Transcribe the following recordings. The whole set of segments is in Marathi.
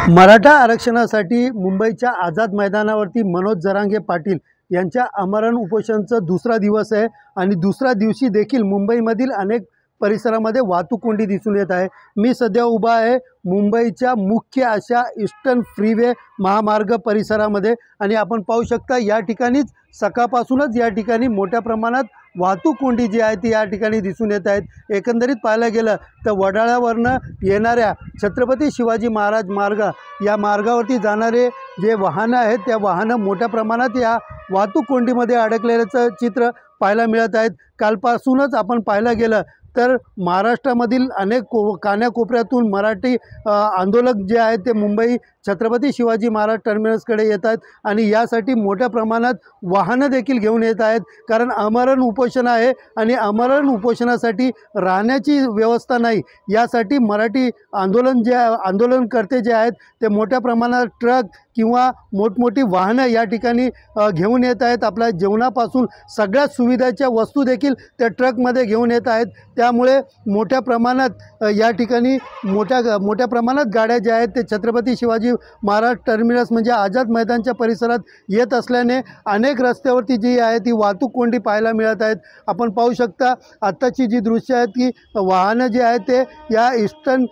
मराठा आरक्षणासाठी मुंबईच्या आझाद मैदानावरती मनोज जरांगे पाटील यांच्या आमरण उपोषणाचा दुसरा दिवस आहे आणि दुसऱ्या दिवशी देखील मुंबईमधील अनेक परिसरामध्ये वाहतूक कोंडी दिसून येत आहे। मी सध्या उभा आहे मुंबईच्या मुख्य अशा ईस्टर्न फ्रीवे महामार्ग परिसरामध्ये आणि आपण पाहू शकता या ठिकाणीच सकाळपासूनच या ठिकाणी मोठ्या प्रमाणात वाहतूक कोंडी जी आहे ती या ठिकाणी दिसून येत आहेत। एकंदरीत पाहायला गेलं तर वडाळ्यावरनं येणाऱ्या छत्रपती शिवाजी महाराज मार्ग या मार्गावरती जाणारे जे वाहनं आहेत त्या वाहनं मोठ्या प्रमाणात या वाहतूक कोंडीमध्ये अडकलेल्याचं चित्र पाहायला मिळत आहेत। कालपासूनच आपण पाहायला गेलं तर महाराष्ट्रामधील अनेक कान्याकोपऱ्यातून मराठी आंदोलक जे आहेत ते मुंबई छत्रपती शिवाजी महाराज टर्मिनसकडे येत आहेत आणि यासाठी मोठ्या प्रमाणात वाहनं देखील घेऊन येत आहेत, कारण आमरण उपोषण आहे आणि आमरण उपोषणासाठी राहण्याची व्यवस्था नाही। यासाठी मराठी आंदोलनकर्ते जे आहेत ते मोठ्या प्रमाणात ट्रक किंवा मोठमोठी वाहनं या ठिकाणी घेऊन येत आहेत। आपल्या जेवणापासून सगळ्या सुविधाच्या वस्तू देखील त्या ट्रकमध्ये घेऊन येत आहेत। त्यामुळे मोठ्या प्रमाणात या ठिकाणी मोठ्या प्रमाणात गाड्या ज्या आहेत ते छत्रपती शिवाजी महाराज टर्मिनस म्हणजे आझाद मैदानच्या परिसरात येत असल्याने अनेक रस्त्यावरती जी आहे ती वाहतूक कोंडी पाहायला मिळत आहेत। आपण पाहू शकता आत्ताची जी दृश्य आहेत की वाहनं जे आहेत ते या ईस्टर्न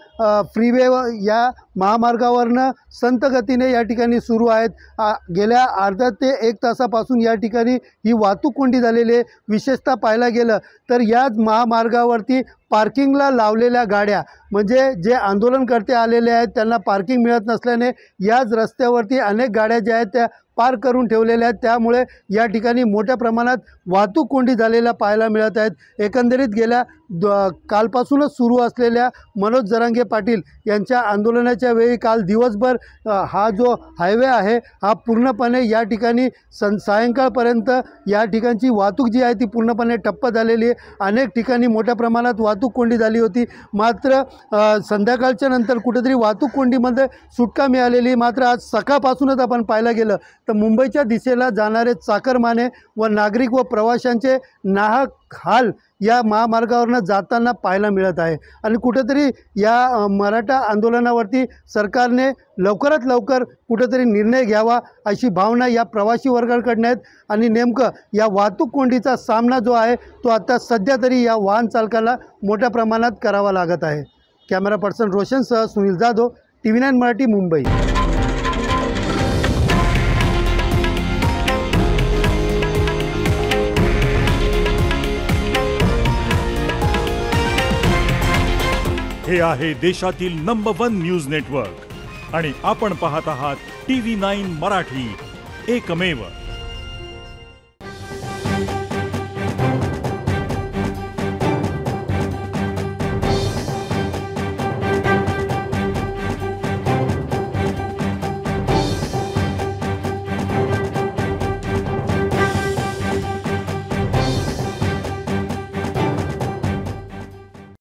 फ्रीवे या महामार्गावरनं संत गतीने या ठिकाणी सुरू आहेत। गेल्या अर्धा ते 1 तासापासून या ठिकाणी ही वाहतूक कोंडी झालेली आहे। विशेषतः पाहायला गेलं तर याच महामार्गावरती पार्किंगला लावलेल्या गाड्या म्हणजे जे आंदोलनकर्ते आलेले आहेत त्यांना पार्किंग मिळत नसल्याने याच रस्त्यावरती अनेक गाड्या ज्या आहेत त्या पार्क करून ठेवलेल्या आहेत। त्यामुळे या ठिकाणी मोठ्या प्रमाणात वाहतूक कोंडी झालेल्या पाहायला मिळत आहेत। एकंदरीत गेल्या कालपासूनच सुरू असलेल्या मनोज जरांगे पाटील यांच्या आंदोलनाच्या वेळी काल दिवसभर हा जो हायवे आहे हा पूर्णपणे या ठिकाणी सायंकाळपर्यंत या ठिकाणची वाहतूक जी आहे ती पूर्णपणे ठप्प झालेली आहे। अनेक ठिकाणी मोठ्या प्रमाणात वाहतूक कोंडी झाली होती, मात्र संध्याकाळच्या नंतर कुठेतरी वाहतूक कोंडीमध्ये सुटका मिळालेली। मात्र आज सकाळपासूनच आपण पाहायला गेलं तर मुंबईच्या दिशेला जाणारे चाकरमाने व नागरिक व प्रवाशांचे नाहक हाल या महामार्गावरनं जाताना पाहायला मिळत आहे आणि कुठेतरी या मराठा आंदोलनावरती सरकारने लवकरात लवकर कुठेतरी निर्णय घ्यावा अशी भावना या प्रवासी वर्गाकडून आहेत आणि नेमकं या वाहतूक कोंडीचा सामना जो आहे तो आता सध्या तरी या वाहन चालकाला मोठ्या प्रमाणात करावा लागत आहे। कॅमेरा पर्सन रोशनसह सुनील जाधव, TV9 मराठी, मुंबई। हे आहे देशातील नंबर 1 न्यूज नेटवर्क आणि आपण पाहत आहात TV9 मराठी, एकमेव।